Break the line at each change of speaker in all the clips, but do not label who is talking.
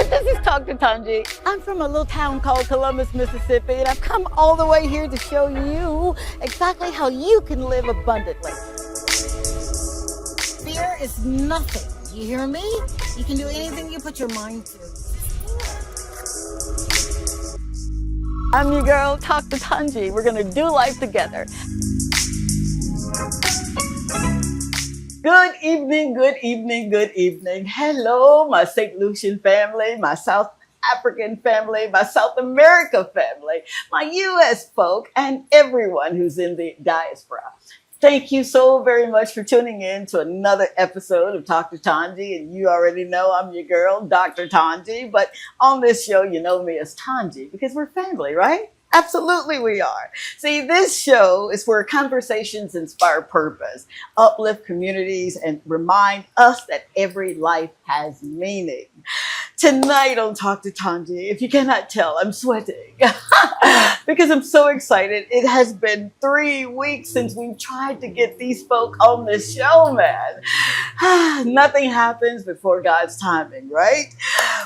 This is Dr. Tanji. I'm from a little town called Columbus, Mississippi, and I've come all the way here to show you exactly how you can live abundantly. Fear is nothing. You hear me? You can do anything you put your mind to. I'm your girl, Dr. Tanji. We're gonna do life together. Good evening, good evening, good evening. Hello, my St. Lucian family, my South African family, my South America family, my U.S. folk, and everyone who's in the diaspora. Thank you so very much for tuning in to another episode of Dr. Tanji. And you already know I'm your girl, Dr. Tanji. But on this show, you know me as Tanji because we're family, right? Absolutely we are. See, this show is where conversations inspire purpose, uplift communities, and remind us that every life has meaning. Tonight on Talk to Tanji, if you cannot tell, I'm sweating because I'm so excited. It has been 3 weeks since we've tried to get these folk on this show, man. Nothing happens before God's timing, right?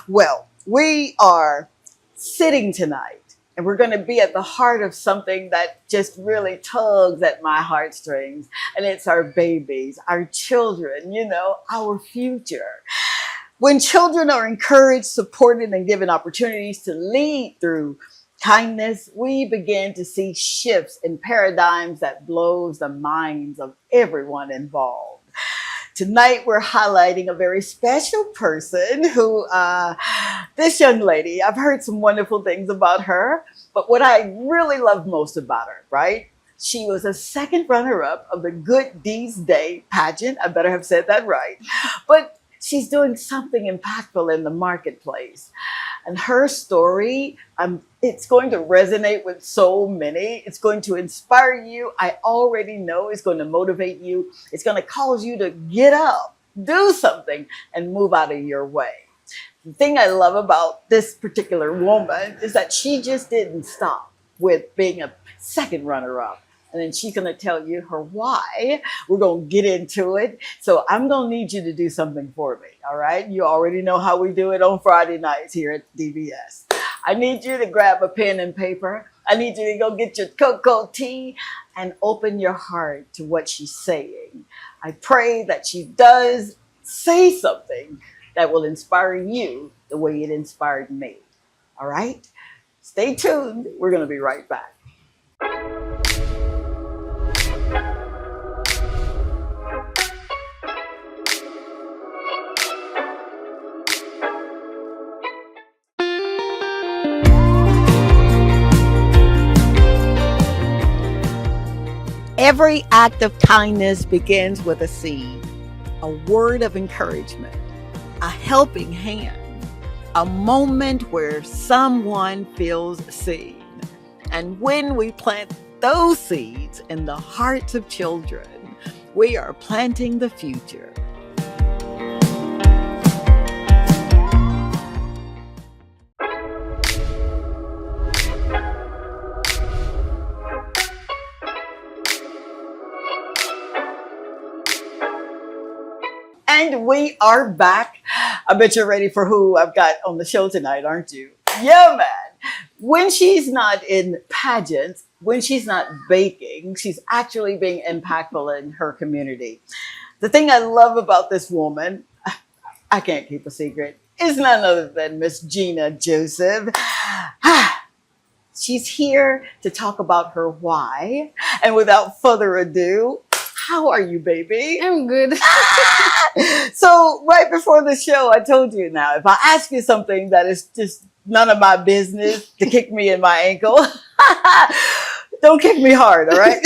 Well, we are sitting tonight. And we're going to be at the heart of something that just really tugs at my heartstrings. And it's our babies, our children, you know, our future. When children are encouraged, supported, and given opportunities to lead through kindness, we begin to see shifts in paradigms that blows the minds of everyone involved. Tonight, we're highlighting a very special person who, this young lady, I've heard some wonderful things about her, but what I really love most about her, right? She was a second runner-up of the Good Deeds Day pageant. I better have said that right. But she's doing something impactful in the marketplace. And her story, it's going to resonate with so many. It's going to inspire you. I already know it's going to motivate you. It's going to cause you to get up, do something, and move out of your way. The thing I love about this particular woman is that she just didn't stop with being a second runner-up. And then she's going to tell you her why. We're going to get into it. So I'm going to need you to do something for me. All right. You already know how we do it on Friday nights here at DBS. I need you to grab a pen and paper. I need you to go get your cocoa tea and open your heart to what she's saying. I pray that she does say something that will inspire you the way it inspired me. All right. Stay tuned. We're going to be right back. Every act of kindness begins with a seed, a word of encouragement, a helping hand, a moment where someone feels seen. And when we plant those seeds in the hearts of children, we are planting the future. And we are back. I bet you're ready for who I've got on the show tonight, aren't you? Yeah, man. When she's not in pageants, when she's not baking, she's actually being impactful in her community. The thing I love about this woman, I can't keep a secret, is none other than Miss Gina Joseph. She's here to talk about her why. And without further ado, how are you, baby?
I'm good.
So right before the show, I told you now, if I ask you something that is just none of my business to kick me in my ankle, don't kick me hard, all right?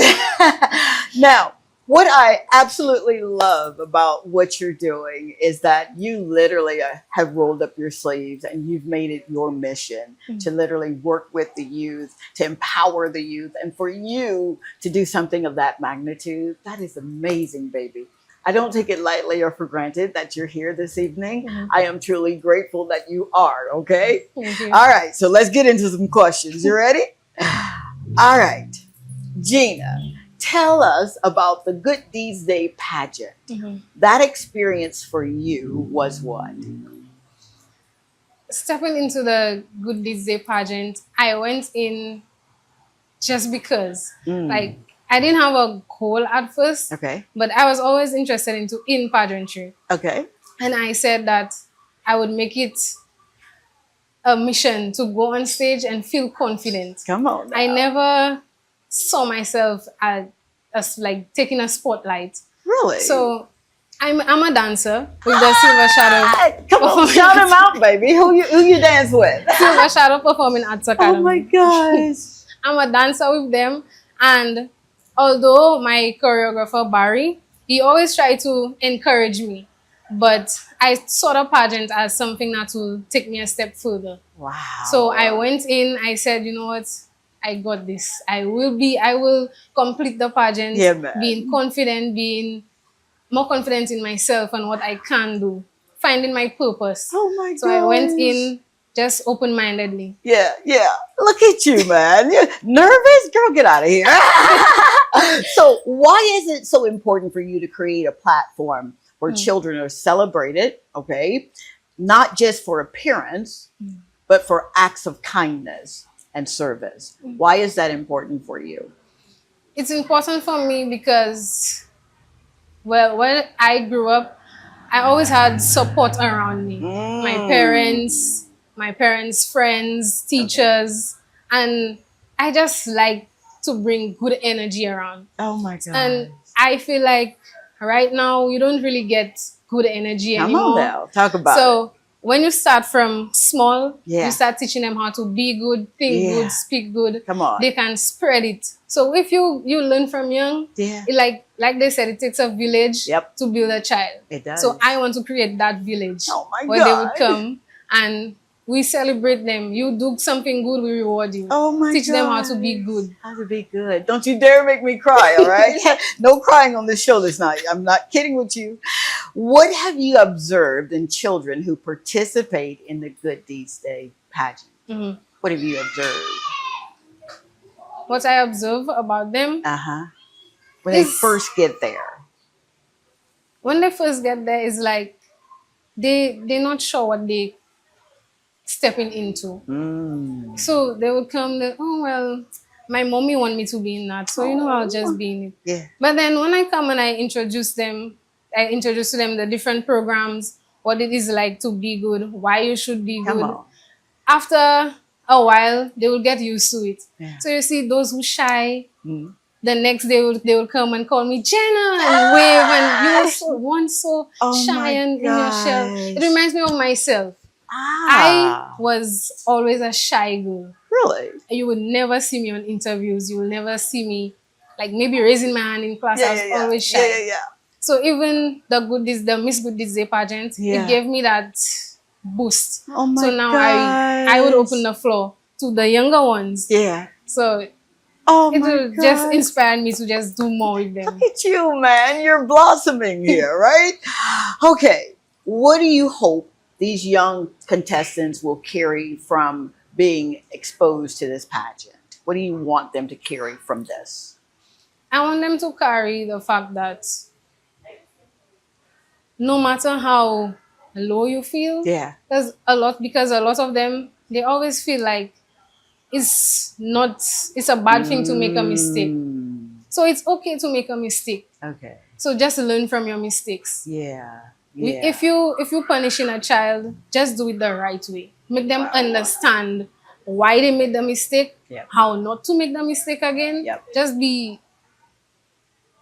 Now, what I absolutely love about what you're doing is that you literally have rolled up your sleeves and you've made it your mission to literally work with the youth, to empower the youth. And for you to do something of that magnitude, that is amazing, baby. I don't take it lightly or for granted that you're here this evening. I am truly grateful that you are, okay?
Thank you.
All right, so let's get into some questions. You ready? All right, Gina, tell us about the Good Deeds Day pageant. That experience for you was what?
stepping into the Good Deeds Day pageant, I went in just because. Like, I didn't have a goal at first,
Okay.
but I was always interested in pageantry.
Okay.
And I said that I would make it a mission to go on stage and feel confident.
Come on now.
I never saw myself as like taking a spotlight.
Really?
So I'm a dancer with the Silver Shadow.
Come on, shout him out, baby. Who you dance with?
Silver Shadow Performing Arts Academy.
Oh my gosh.
I'm a dancer with them, and although my choreographer Barry, he always tried to encourage me, but I saw the pageant as something that will take me a step further.
Wow.
So I went in, I said, you know what, I got this. I will complete the pageant,
Yeah, man.
being confident, being more confident in myself and what I can do, finding my purpose.
Oh my god.
So I went in just open-mindedly.
Yeah, yeah. Look at you, man. You're nervous? Girl, get out of here. So why is it so important for you to create a platform where children are celebrated, okay? Not just for appearance, but for acts of kindness and service. Why is that important for you?
It's important for me because, well, when I grew up, I always had support around me. My parents' friends, teachers, and I just like to bring good energy around.
Oh my god.
And I feel like right now you don't really get good energy
Come
anymore.
on now, talk about it.
So when you start from small,
Yeah.
you start teaching them how to be good, think
Yeah.
good, speak good.
Come on.
They can spread it. So if you learn from young,
Yeah.
it like they said, it takes a village
Yep.
to build a child.
It does.
So I want to create that village
Oh my
where they
God.
would come and we celebrate them. You do something good, we reward you.
Oh my
Teach them how to
gosh.
be good.
How to be good. Don't you dare make me cry, all right? No crying on this show this night. I'm not kidding with you. What have you observed in children who participate in the Good Deeds Day pageant?
Mhm.
What have you observed?
What I observe about them,
When they
Is-
first get there.
when they first get there, is like they're not sure what they stepping into.
Mm.
So they would come, oh well, my mommy want me to be in that, so I'll just be in it.
Yeah.
But then when I come and I introduce to them the different programs, what it is like to be good, why you should be
Come
good.
on.
After a while, they will get used to it.
Yeah.
So you see those who shy,
Mm.
the next day they will come and call me Jenna and wave, and you were once so
Oh
shy
my
and in your shell. It
gosh.
reminds me of myself. I was always a shy girl.
Really?
You would never see me on interviews. You will never see me, like, maybe raising my hand in class. I was always shy.
Yeah.
So even the Miss Good Deeds Day pageant,
Yeah.
it gave me that boost.
Oh my
So now I would open the floor to the younger ones.
Yeah.
So
Oh
it
my
will
God.
just inspire me to just do more with them.
Look at you, man. You're blossoming here, right? Okay. What do you hope these young contestants will carry from being exposed to this pageant? What do you want them to carry from this?
I want them to carry the fact that no matter how low you feel,
Yeah.
because a lot of them, they always feel like it's a bad thing to make a mistake.
Mm.
So it's okay to make a mistake.
Okay.
So just learn from your mistakes.
Yeah.
If you punishing a child, just do it the right way. Make them understand why they made the mistake,
Yep.
how not to make the mistake again.
Yep.
Just be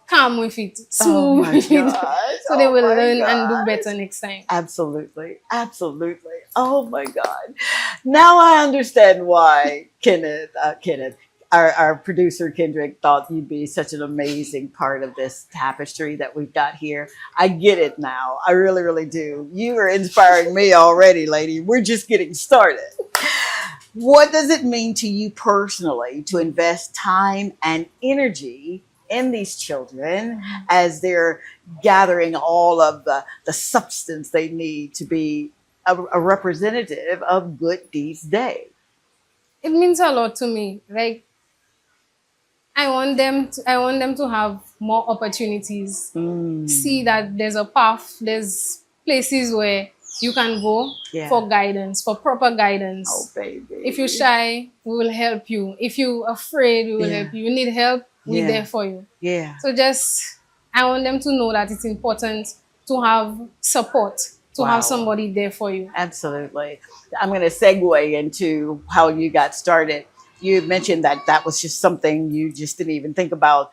calm with it,
Oh
smooth
my
with it,
gosh.
so they
Oh
will
my
learn and do
gosh.
better next time.
Absolutely. Absolutely. Oh my God. Now I understand why Kenneth, our producer Kendrick thought you'd be such an amazing part of this tapestry that we've got here. I get it now. I really, really do. You are inspiring me already, lady. We're just getting started. What does it mean to you personally to invest time and energy in these children as they're gathering all of the substance they need to be a representative of Good Deeds Day?
It means a lot to me. Like, I want them to have more opportunities.
Mm.
See that there's a path, there's places where you can go
Yeah.
for guidance, for proper guidance.
Oh, baby.
If you're shy, we will help you. If you're afraid, we will
Yeah.
help you. You need help, we're
Yeah.
there for you.
Yeah.
So just, I want them to know that it's important to have support, to
Wow.
have somebody there for you.
Absolutely. I'm going to segue into how you got started. You mentioned that that was just something you just didn't even think about.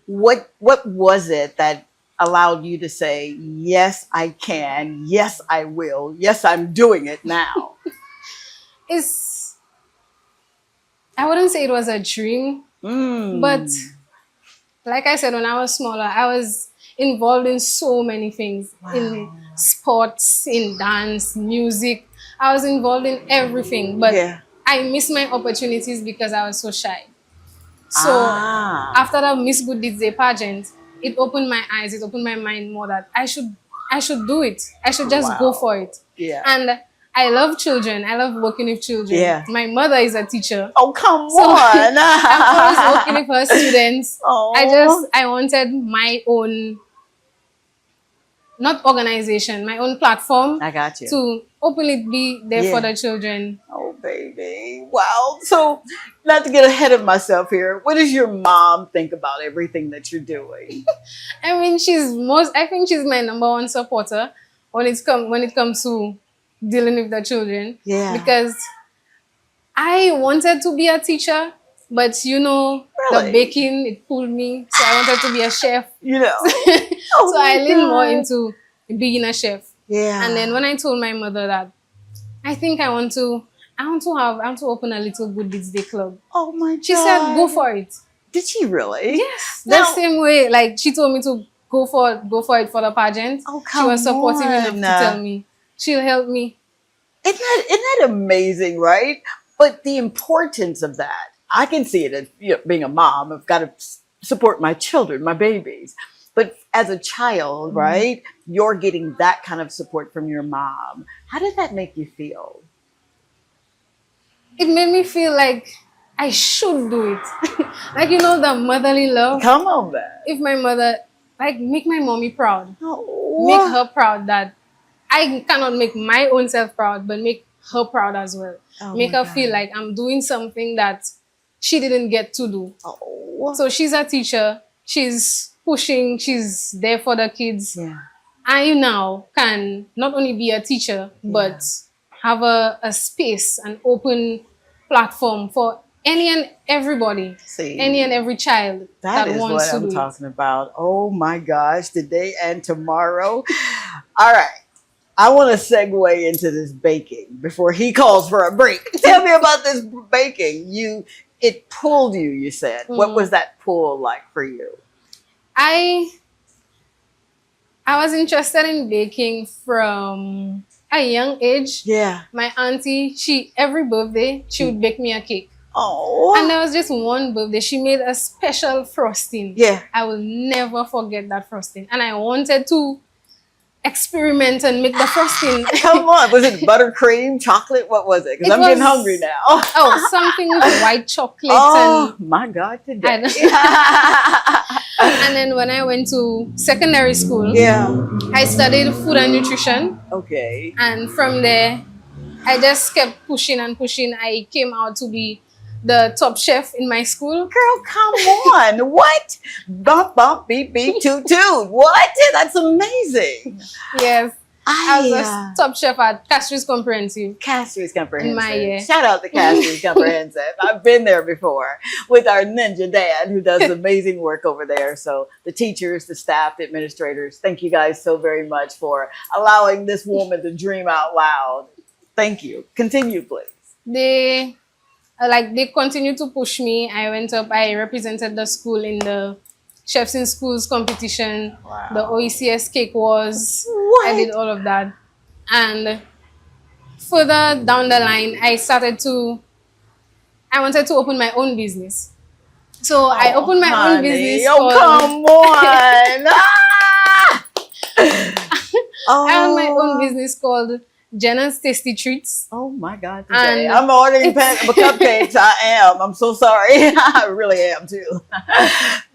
What was it that allowed you to say, yes, I can, yes, I will, yes, I'm doing it now?
It's, I wouldn't say it was a dream, but
Mm.
like I said, when I was smaller, I was involved in so many things, in
Wow.
sports, in dance, music. I was involved in everything, but
Yeah.
I missed my opportunities because I was so shy. So
Ah.
after the Miss Good Deeds Day pageant, it opened my eyes, it opened my mind more that I should do it. I should just go
Wow.
for it.
Yeah.
And I love children. I love working with children.
Yeah.
My mother is a teacher.
Oh, come
So
on.
I'm always working with her students.
Oh.
I wanted my own, not organization, my own platform
I got you.
to openly be there for
Yeah.
the children.
Oh, baby. Wow. So, not to get ahead of myself here, what does your mom think about everything that you're doing?
I mean, I think she's my number one supporter when it comes to dealing with the children.
Yeah.
Because I wanted to be a teacher, but the
Really?
baking, it pulled me. So I wanted to be a chef.
You know. Oh,
So I
my
leaned more
God.
into being a chef.
Yeah.
And then when I told my mother that I think I want to open a little Good Deeds Day club.
Oh, my God.
She said, go for it.
Did she really?
Yes.
Now-
The same way, like she told me to go for it for the pageant.
Oh,
She was
come
supportive enough
on.
to tell me she'll help me.
Isn't that amazing, right? But the importance of that, I can see it as being a mom. I've got to support my children, my babies. But as a child, right, you're getting that kind of support from your mom. How did that make you feel?
It made me feel like I should do it. Like the motherly love.
Come on, man.
If my mother, like, make my mommy proud.
Oh,
Make her proud that I cannot make my own self proud, but make her proud as well.
Oh,
Make
my
her
God.
feel like I'm doing something that she didn't get to do.
Oh.
So she's a teacher. She's pushing. She's there for the kids.
Yeah.
I now can not only be a teacher, but have a space, an open platform for any and everybody,
See.
any and every child
That is
wants
what
to
I'm
do it.
talking about. Oh my gosh, today and tomorrow. All right. I want to segue into this baking before he calls for a break. Tell me about this baking. It pulled you, you said. What was that pull like for you?
I was interested in baking from a young age.
Yeah.
My auntie, every birthday, she would bake me a cake.
Oh.
And there was just one birthday, she made a special frosting.
Yeah.
I will never forget that frosting. And I wanted to experiment and make the frosting.
Come on. Was it buttercream, chocolate? What was it? Because I'm getting
was-
hungry now.
Oh, something with white chocolate.
Oh, my God, today.
And then when I went to secondary school,
Yeah.
I studied food and nutrition.
Okay.
And from there, I just kept pushing and pushing. I came out to be the top chef in my school.
Girl, come on. What? Bump, bump, beep, beep, toot, toot. What? That's amazing.
Yes. I was
I,
a top chef at Castries Comprehensive.
Castries Comprehensive.
In my year.
Shout out to Castries Comprehensive. I've been there before with our ninja dad who does amazing work over there. So the teachers, the staff, the administrators, thank you guys so very much for allowing this woman to dream out loud. Thank you. Continue, please.
They continued to push me. I went up, I represented the school in the Chefs in Schools competition,
Wow.
the OECS Cake Wars.
What?
I did all of that. And further down the line, I wanted to open my own business. So I opened my own
honey.
business.
Oh, come on. Ah!
I owned my own business called Jenna's Tasty Treats.
Oh my God! Today.
And
I'm ordering cupcakes. I am. I'm so sorry. I really am too.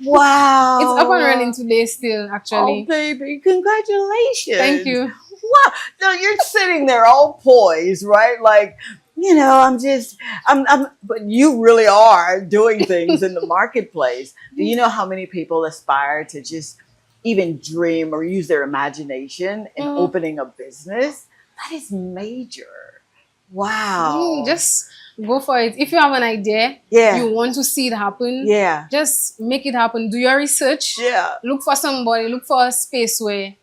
Wow!
It's up and running today still,
Oh,
actually.
baby! Congratulations!
Thank you.
wow. So you're sitting there all poised, right? Like, but you really are doing things in the marketplace. Do you know how many people aspire to just even dream or use their imagination in
Mm,
opening a business? That is major. Wow.
just go for it. If you have an idea,
Yeah.
you want to see it happen,
Yeah.
just make it happen. Do your research.
Yeah.
Look for somebody. Look for a space where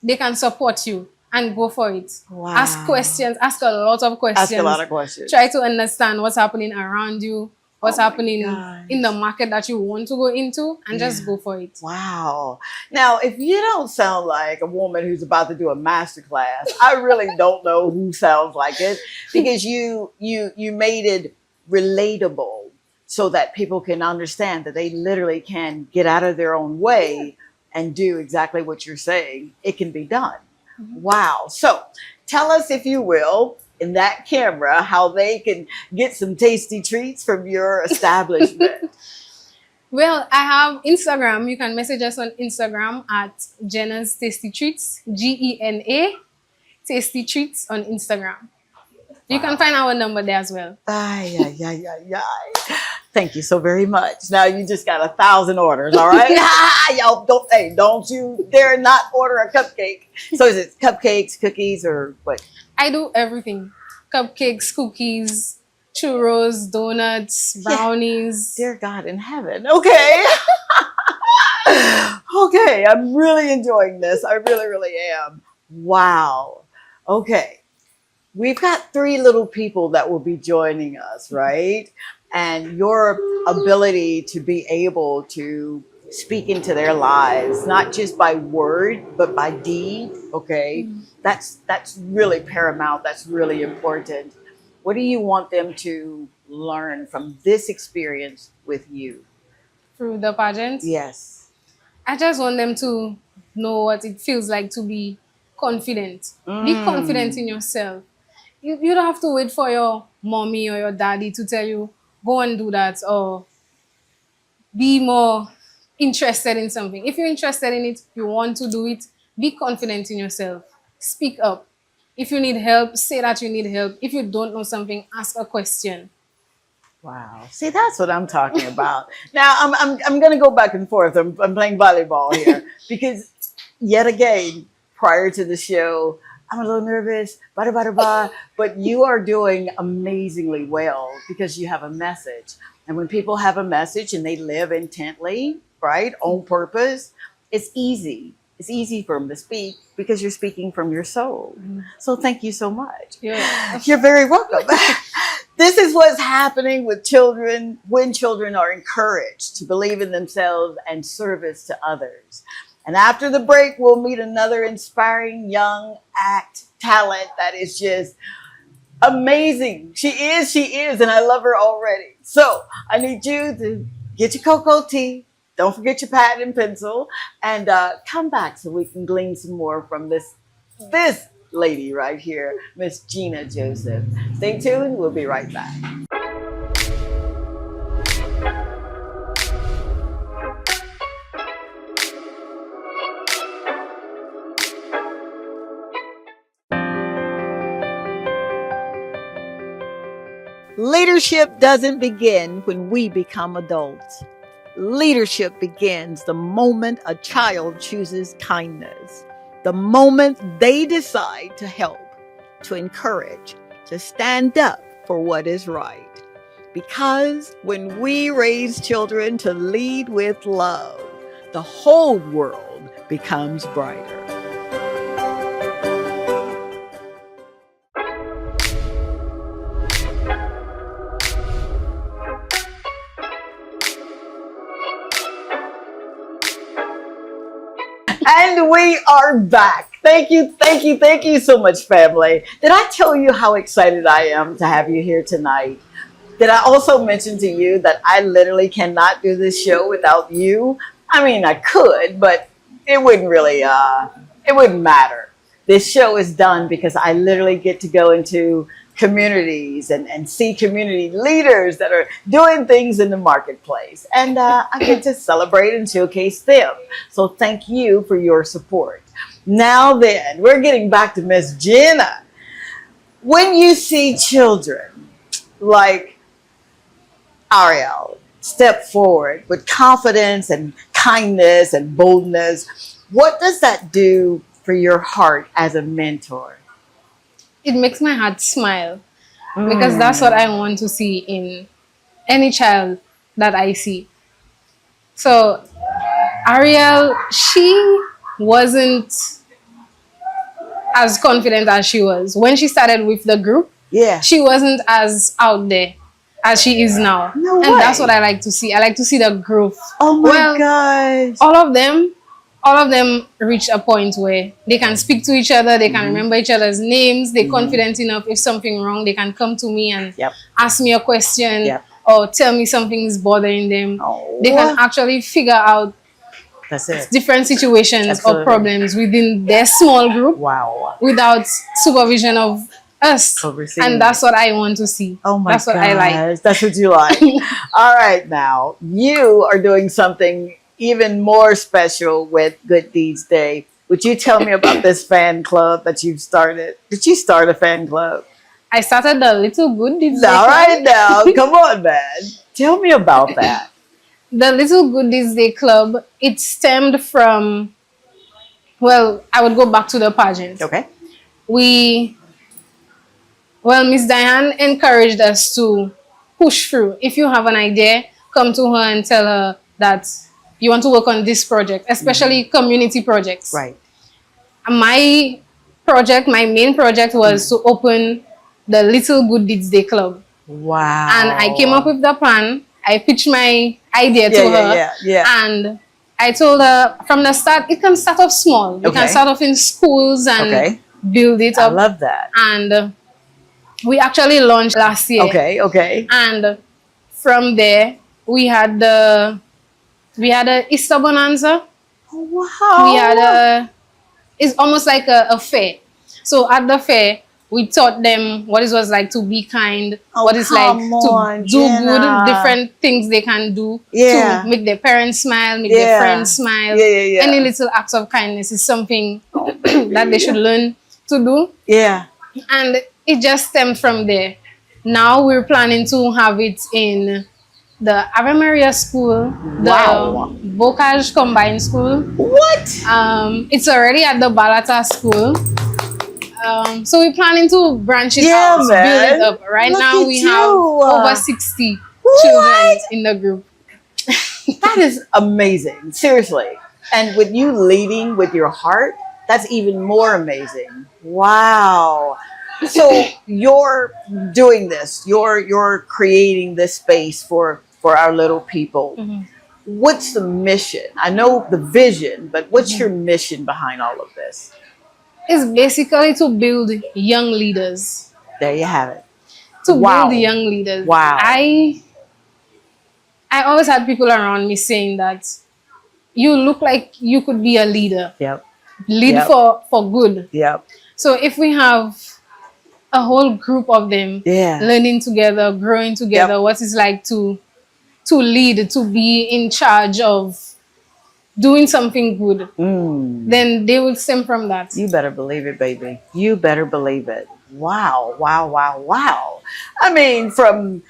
they can support you and go for it. Ask
Wow.
questions. Ask a lot of
Ask a lot
questions.
of questions.
Try to understand what's happening around you, what's
Oh my
happening in the
gosh.
market that you want to go into, and just
Yeah.
go for it.
Wow. Now, if you don't sound like a woman who's about to do a master class, I really don't know who sounds like it because you made it relatable so that people can understand that they literally can get out of their own way and do exactly what you're saying. It can be done. Wow. So, tell us if you will in that camera how they can get some tasty treats from your establishment.
Well, I have Instagram. You can message us on Instagram at Jenna's Tasty Treats, GENA Tasty Treats on Instagram. You can
Wow.
find our number there as well.
Ay, ay, ay, ay, ay. Thank you so very much. Now you just got 1,000 orders, all right? Y'all don't you dare not order a cupcake. So is it cupcakes, cookies, or what?
I do everything: cupcakes, cookies, churros, donuts,
Yeah,
brownies.
dear God in heaven. Okay. Okay, I'm really enjoying this. I really, really am. Wow. Okay. We've got three little people that will be joining us, right? And your ability to be able to speak into their lives, not just by word, but by deed, okay? That's really paramount. That's really important. What do you want them to learn from this experience with you?
Through the pageant.
Yes.
I just want them to know what it feels like to be confident. Be confident
Mm.
in yourself. You don't have to wait for your mommy or your daddy to tell you, go and do that, or be more interested in something. If you're interested in it, you want to do it, be confident in yourself. Speak up. If you need help, say that you need help. If you don't know something, ask a question.
Wow. See, that's what I'm talking about. Now, I'm going to go back and forth. I'm playing volleyball here because, yet again, prior to the show, I'm a little nervous, bada, bada, bada, but you are doing amazingly well because you have a message. And when people have a message and they live intently, right, on purpose, it's easy. It's easy for them to speak because you're speaking from your soul. So thank you so much.
Yeah.
You're very welcome. This is what's happening with children when children are encouraged to believe in themselves and service to others. And after the break, we'll meet another inspiring young act talent that is just amazing. She is, and I love her already. So I need you to get your cocoa tea. Don't forget your pad and pencil, and come back so we can glean some more from this lady right here, Miss Gina Joseph. Stay tuned. We'll be right back. Leadership doesn't begin when we become adults. Leadership begins the moment a child chooses kindness, the moment they decide to help, to encourage, to stand up for what is right. Because when we raise children to lead with love, the whole world becomes brighter. And we are back. Thank you so much, family. Did I tell you how excited I am to have you here tonight? Did I also mention to you that I literally cannot do this show without you? I mean, I could, but it wouldn't really, it wouldn't matter. This show is done because I literally get to go into communities and see community leaders that are doing things in the marketplace. And I get to celebrate and showcase them. So thank you for your support. Now then, we're getting back to Miss Jenna. When you see children like Ariel step forward with confidence and kindness and boldness, what does that do for your heart as a mentor?
It makes my heart smile because that's what I want to see in any child that I see. So Ariel, she wasn't as confident as she was when she started with the group.
Yeah.
She wasn't as out there as she is now.
No
And
way.
that's what I like to see. I like to see the growth.
Oh my
Well,
gosh.
all of them reach a point where they can speak to each other, they can remember each other's names, they're confident enough. If something wrong, they can come to me and
Yep.
ask me a question
Yep.
or tell me something is bothering them.
Oh.
They can actually figure out
That's it.
different situations
Absolutely.
or problems within their small group
Wow.
without supervision of us.
Overseeing.
And that's what I want to see.
Oh my
That's what I like.
gosh. That's what you like. All right, now you are doing something even more special with Good Deeds Day. Would you tell me about this fan club that you've started? Did you start a fan club?
I started the Little Good Deeds Day
All
Club.
right, now come on, man. Tell me about that.
The Little Good Deeds Day Club, it stemmed from, well, I would go back to the pageant.
Okay.
Miss Diane encouraged us to push through. If you have an idea, come to her and tell her that you want to work on this project, especially community projects.
Right.
My main project was to open the Little Good Deeds Day Club.
Wow.
And I came up with the plan. I pitched my idea to her.
Yeah.
And I told her from the start, it can start off small. We can start off in schools and build it up.
I love that.
And we actually launched last year.
Okay.
And from there, we had a Easter Bonanza.
Oh, wow.
It's almost like a fair. So at the fair, we taught them what it was like to be kind, what it's like to do good, different things they can do to make their parents smile, make their friends smile. Any little acts of kindness is something that they should learn to do.
Yeah.
And it just stemmed from there. Now we're planning to have it in the Ave Maria School, the Bocage Combined School.
What?
It's already at the Balata School. So we're planning to branch it out, build it up. Right now we have over 60 children in the group.
That is amazing. Seriously. And with you leading with your heart, that's even more amazing. Wow. So you're doing this. You're creating this space for our little people. What's the mission? I know the vision, but what's your mission behind all of this?
It's basically to build young leaders.
There you have it.
To build young leaders.
Wow.
I always had people around me saying that you look like you could be a leader.
Yep.
Lead for good.
Yep.
So if we have a whole group of them learning together, growing together, what it's like to lead, to be in charge of doing something good, then they will stem from that.
You better believe it, baby. You better believe it. Wow. I mean, from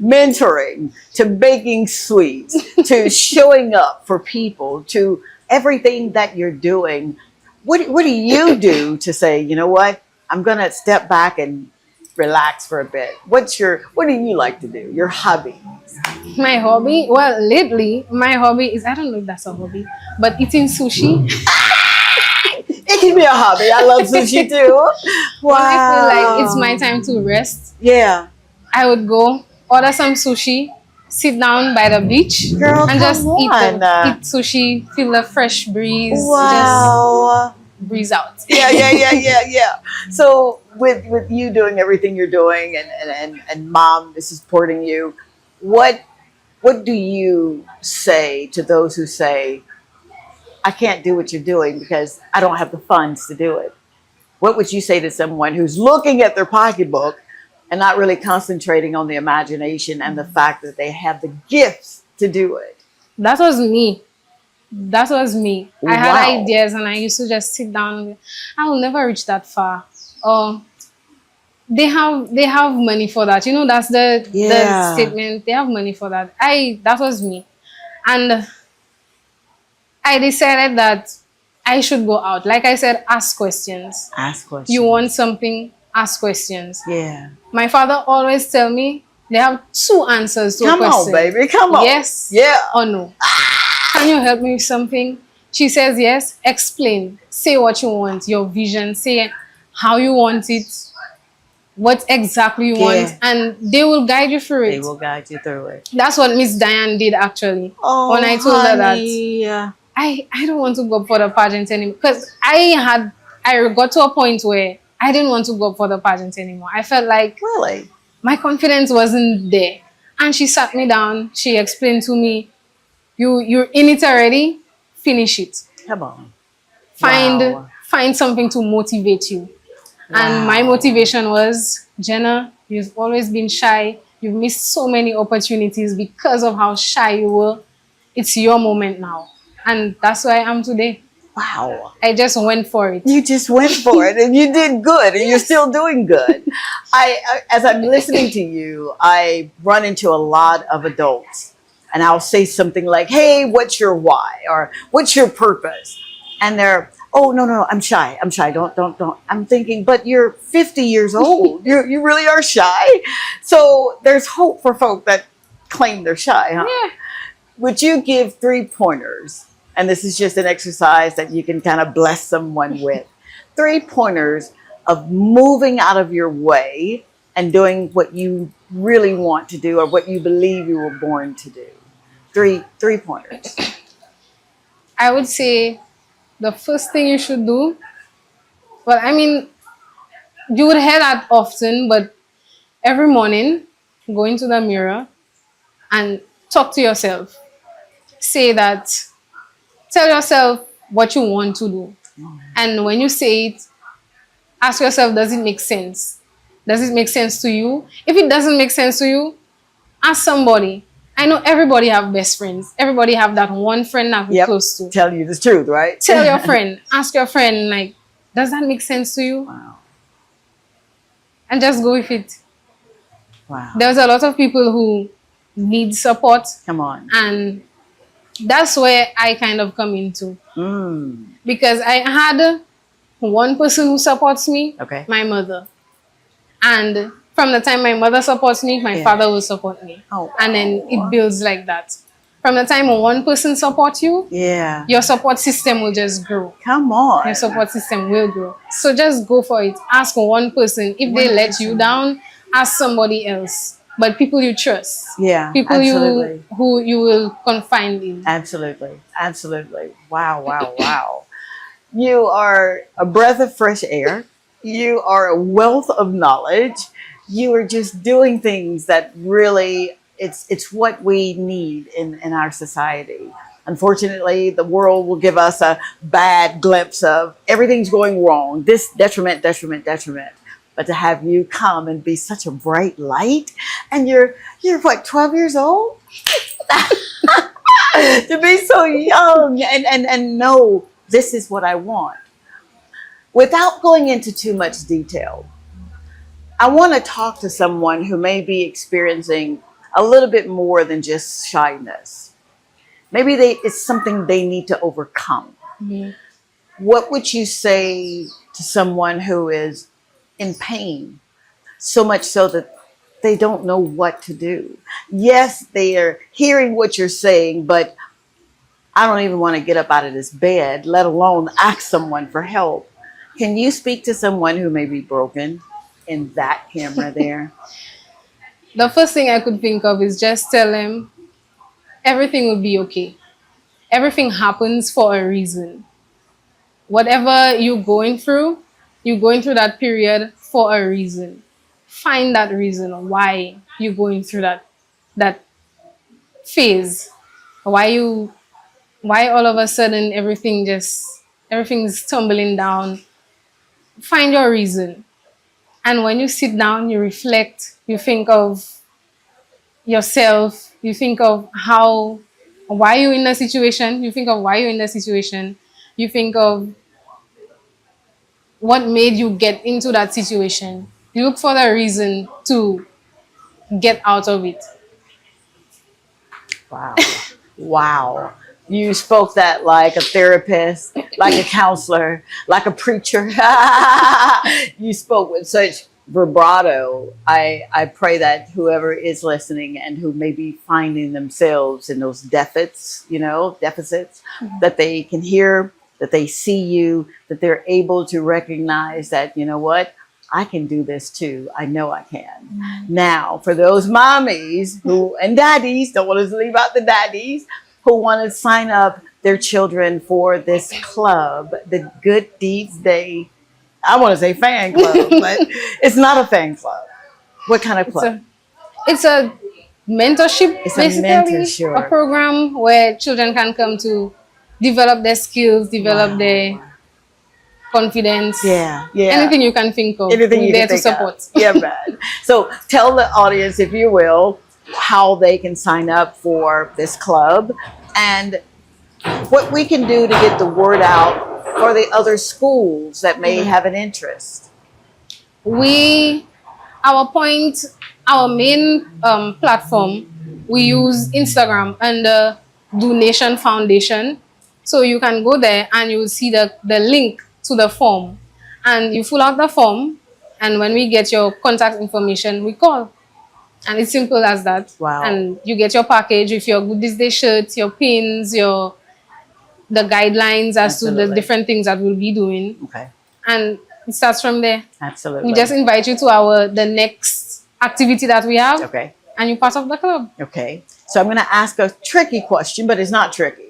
mentoring to baking sweets to showing up for people to everything that you're doing. What do you do to say, you know what? I'm going to step back and relax for a bit. What do you like to do? Your hobby?
My hobby? Well, lately, my hobby is, I don't know if that's a hobby, but eating sushi.
It can be a hobby. I love sushi too. Wow.
When I feel like it's my time to rest, I would go order some sushi, sit down by the beach, and just eat sushi, feel the fresh breeze, just breeze out.
Yeah. So with you doing everything you're doing and mom is supporting you, what do you say to those who say, I can't do what you're doing because I don't have the funds to do it? What would you say to someone who's looking at their pocketbook and not really concentrating on the imagination and the fact that they have the gifts to do it?
That was me. That was me. I had
Wow.
ideas and I used to just sit down and I will never reach that far. Or they have money for that. You know, that's the
Yeah.
statement. They have money for that. That was me. And I decided that I should go out. Like I said, ask questions.
Ask
You want
questions.
something, ask questions.
Yeah.
My father always tell me they have two answers to a
Come on,
question.
baby. Come on.
Yes
Yeah.
or no. Can you help me with something? She says yes. Explain. Say what you want, your vision. Say how you want it, what exactly you want,
Yeah.
and they will guide you through
They
it.
will guide you through it.
That's what Miss Diane did actually. When
Oh,
I told her that
honey.
I don't want to go for the pageant anymore because I got to a point where I didn't want to go for the pageant anymore. I felt like
Really?
my confidence wasn't there. And she sat me down. She explained to me, you're in it already. Finish it.
Come on.
Find
Wow.
find something to motivate you. And my
Wow.
motivation was, Jenna, you've always been shy. You've missed so many opportunities because of how shy you were. It's your moment now. And that's where I am today.
Wow.
I just went for it.
You just went for it and you did good and you're
Yes.
still doing good. As I'm listening to you, I run into a lot of adults and I'll say something like, hey, what's your why? Or what's your purpose? And they're, oh, no, no, I'm shy. I'm shy. Don't. I'm thinking, but you're 50 years old. You really are shy. So there's hope for folk that claim they're shy, huh?
Yeah.
Would you give 3 pointers? And this is just an exercise that you can kind of bless someone with. 3 pointers of moving out of your way and doing what you really want to do or what you believe you were born to do. Three pointers.
I would say the first thing you should do, well, I mean, you would hear that often, but every morning, go into the mirror and talk to yourself. Say that, tell yourself what you want to do. And when you say it, ask yourself, does it make sense? Does it make sense to you? If it doesn't make sense to you, ask somebody. I know everybody have best friends. Everybody have that one friend that we're
Yep.
close to.
Tell you the truth, right?
Tell your friend, ask your friend, like, does that make sense to you?
Wow.
And just go with it.
Wow.
There's a lot of people who need support,
Come on.
and that's where I kind of come into.
Mm.
Because I had one person who supports me,
Okay.
my mother. And from the time my mother supports me, my
Yeah.
father will support me.
Oh,
And then
wow.
it builds like that. From the time one person supports you,
Yeah.
your support system will just grow.
Come on.
Your support system will grow. So just go for it. Ask one person. If they
One
let you
person.
down, ask somebody else. But people you trust.
Yeah,
People
absolutely.
you who you will confide in.
Absolutely. Absolutely. Wow, wow, wow. You are a breath of fresh air. You are a wealth of knowledge. You are just doing things that really it's what we need in our society. Unfortunately, the world will give us a bad glimpse of everything's going wrong. This detriment, detriment, detriment. But to have you come and be such a bright light, and you're what, 12 years old? To be so young and know this is what I want. Without going into too much detail, I want to talk to someone who may be experiencing a little bit more than just shyness. Maybe it's something they need to overcome.
Mhm.
What would you say to someone who is in pain, so much so that they don't know what to do? Yes, they are hearing what you're saying, but I don't even want to get up out of this bed, let alone ask someone for help. Can you speak to someone who may be broken in that camera there?
The first thing I could think of is just tell them everything will be okay. Everything happens for a reason. Whatever you're going through that period for a reason. Find that reason why you're going through that phase. Why you why all of a sudden everything's tumbling down. Find your reason. And when you sit down, you reflect, you think of yourself, you think of why you're in the situation. You think of why you're in the situation. You think of what made you get into that situation. You look for the reason to get out of it.
Wow. Wow. You spoke that like a therapist, like a counselor, like a preacher. You spoke with such vibrato. I pray that whoever is listening and who may be finding themselves in those deficits, that they can hear, that they see you, that they're able to recognize that, you know what? I can do this too. I know I can. Now, for those mommies and daddies, don't want to leave out the daddies, who want to sign up their children for this club, the Good Deeds Day. I want to say fan club, but it's not a fan club. What kind of club?
It's a mentorship,
It's
basically.
a mentorship.
A program where children can come to develop their skills, develop their confidence.
Yeah.
Anything you can think of.
Anything
we're
you
there
can
to
think
support.
of. Yeah, man. So tell the audience, if you will, how they can sign up for this club and what we can do to get the word out for the other schools that may have an interest.
Our main platform, we use Instagram under Donation Foundation. So you can go there and you will see the link to the form. And you fill out the form, and when we get your contact information, we call. And it's simple as that.
Wow.
And you get your package with your Goodies Day shirts, your pins, the guidelines as to the different things that we'll be doing.
Okay.
And it starts from there.
Absolutely.
We just invite you to the next activity that we have.
Okay.
And you're part of the club.
Okay. So I'm going to ask a tricky question, but it's not tricky.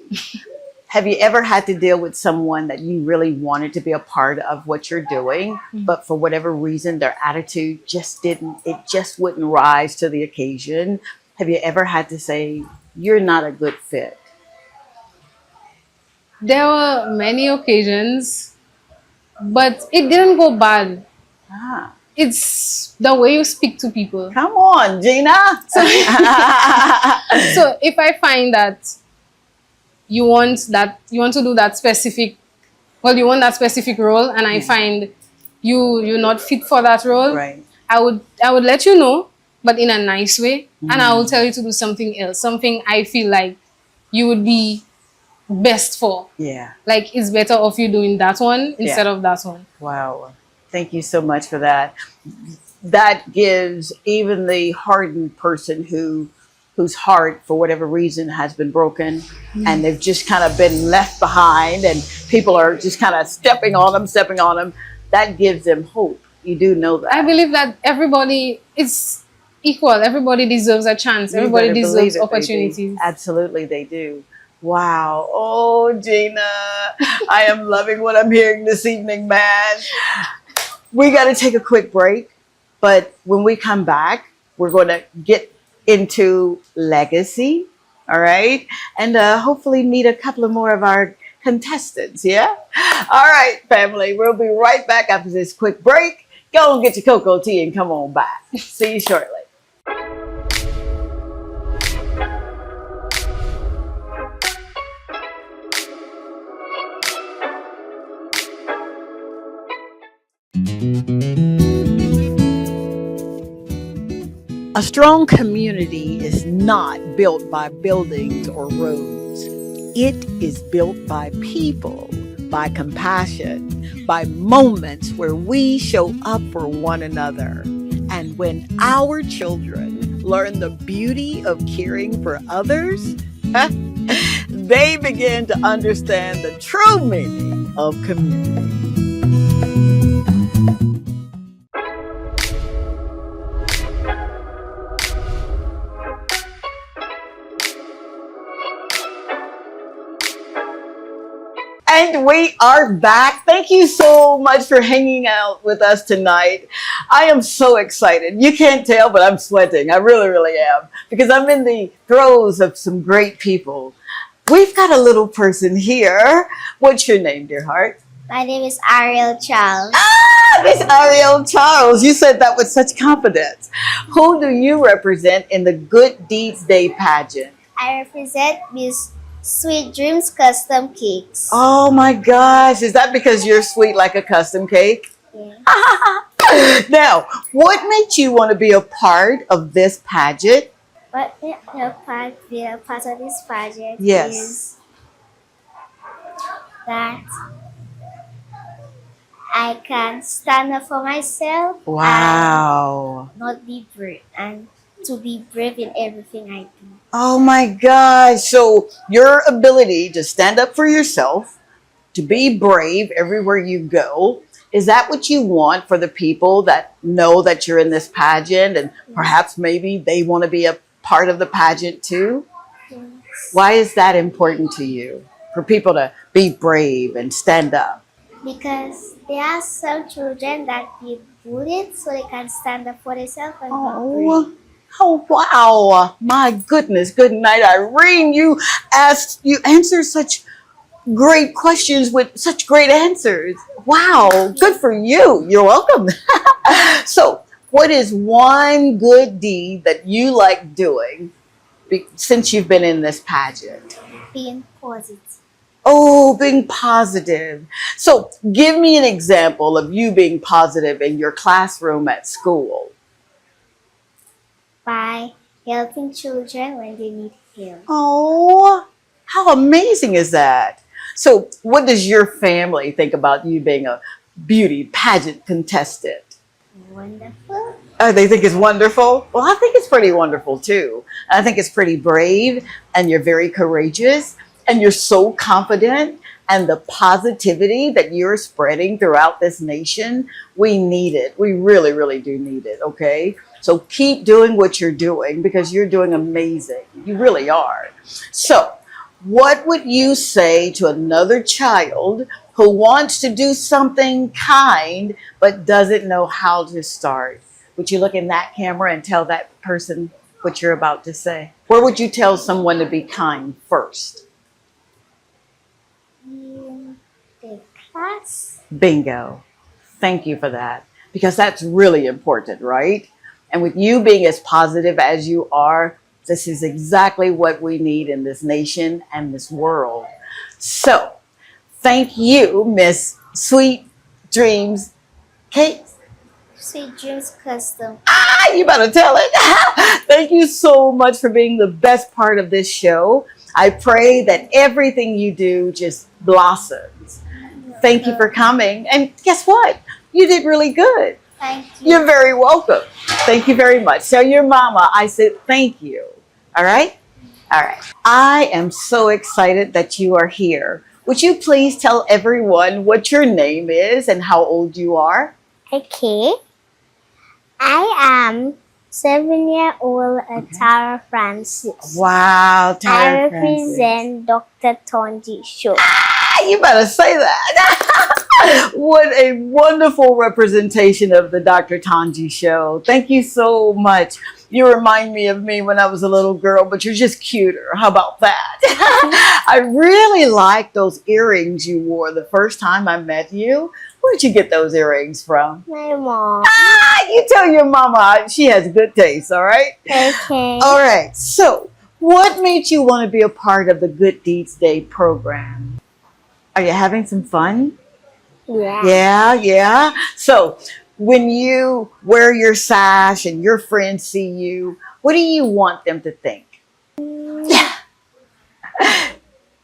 Have you ever had to deal with someone that you really wanted to be a part of what you're doing, but for whatever reason, their attitude just wouldn't rise to the occasion? Have you ever had to say, you're not a good fit?
There were many occasions, but it didn't go bad. It's the way you speak to people.
Come on, Gina.
So if I find that you want to do that specific, you want that specific role, and I find you're not fit for that role,
right.
I would let you know, but in a nice way, and I will tell you to do something else, something I feel like you would be best for.
Yeah.
Like it's better off you doing that one instead of that one.
Wow. Thank you so much for that. That gives even the hardened person whose heart, for whatever reason, has been broken, and they've just kind of been left behind, and people are just kind of stepping on them. That gives them hope. You do know that.
I believe that everybody is equal. Everybody deserves a chance. Everybody deserves opportunities.
Absolutely, they do. Wow. Oh, Gina, I am loving what I'm hearing this evening, man. We got to take a quick break, but when we come back, we're going to get into legacy, all right? And hopefully meet a couple of more of our contestants, yeah? All right, family, we'll be right back after this quick break. Go and get your cocoa tea and come on back. See you shortly. A strong community is not built by buildings or roads. It is built by people, by compassion, by moments where we show up for one another. And when our children learn the beauty of caring for others, they begin to understand the true meaning of community. And we are back. Thank you so much for hanging out with us tonight. I am so excited. You can't tell, but I'm sweating. I really, really am. Because I'm in the throes of some great people. We've got a little person here. What's your name, dear heart?
My name is Ariel Charles.
Miss Ariel Charles. You said that with such confidence. Who do you represent in the Good Deeds Day pageant?
I represent Miss Sweet Dreams Custom Cakes.
Oh my gosh, is that because you're sweet like a custom cake?
Yeah.
Now, what made you want to be a part of this pageant?
But the part of this project
Yes.
is that I can stand up for myself
Wow.
and not be brave and to be brave in everything I do.
Oh my gosh. So, your ability to stand up for yourself, to be brave everywhere you go, is that what you want for the people that know that you're in this pageant and perhaps maybe they want to be a part of the pageant too?
Yes.
Why is that important to you? For people to be brave and stand up?
Because there are some children that be bullied so they can stand up for themselves and be brave.
Oh wow. My goodness. Good night, Irene. You answered such great questions with such great answers. Wow. Good for you. You're welcome. So, what is one good deed that you like doing since you've been in this pageant?
Being positive.
Oh, being positive. So, give me an example of you being positive in your classroom at school.
By helping children when they need help.
Oh, how amazing is that? So, what does your family think about you being a beauty pageant contestant?
Wonderful.
They think it's wonderful. Well, I think it's pretty wonderful too. I think it's pretty brave, and you're very courageous, and you're so confident, and the positivity that you're spreading throughout this nation, we need it. We really, really do need it, okay? So keep doing what you're doing because you're doing amazing. You really are. So, what would you say to another child who wants to do something kind but doesn't know how to start? Would you look in that camera and tell that person what you're about to say? Where would you tell someone to be kind first?
In the class.
Bingo. Thank you for that. Because that's really important, right? And with you being as positive as you are, this is exactly what we need in this nation and this world. So, thank you, Miss Sweet Dreams Cakes.
Sweet Dreams Custom.
You better tell it. Thank you so much for being the best part of this show. I pray that everything you do just blossoms. Thank you for coming. And guess what? You did really good.
Thank you.
You're very welcome. Thank you very much. Tell your mama I said thank you. All right? All right. I am so excited that you are here. Would you please tell everyone what your name is and how old you are?
Okay. I am 7-year-old Tara Francis.
Wow,
I
Tara Francis.
represent Dr. Tonji Show.
You better say that. What a wonderful representation of the Dr. Tanji show. Thank you so much. You remind me of me when I was a little girl, but you're just cuter. How about that? I really like those earrings you wore the first time I met you. Where'd you get those earrings from?
My mom.
You tell your mama she has good taste, all right?
Okay.
All right. So, what made you want to be a part of the Good Deeds Day program? Are you having some fun?
Yeah.
Yeah. So, when you wear your sash and your friends see you, what do you want them to think? Yeah.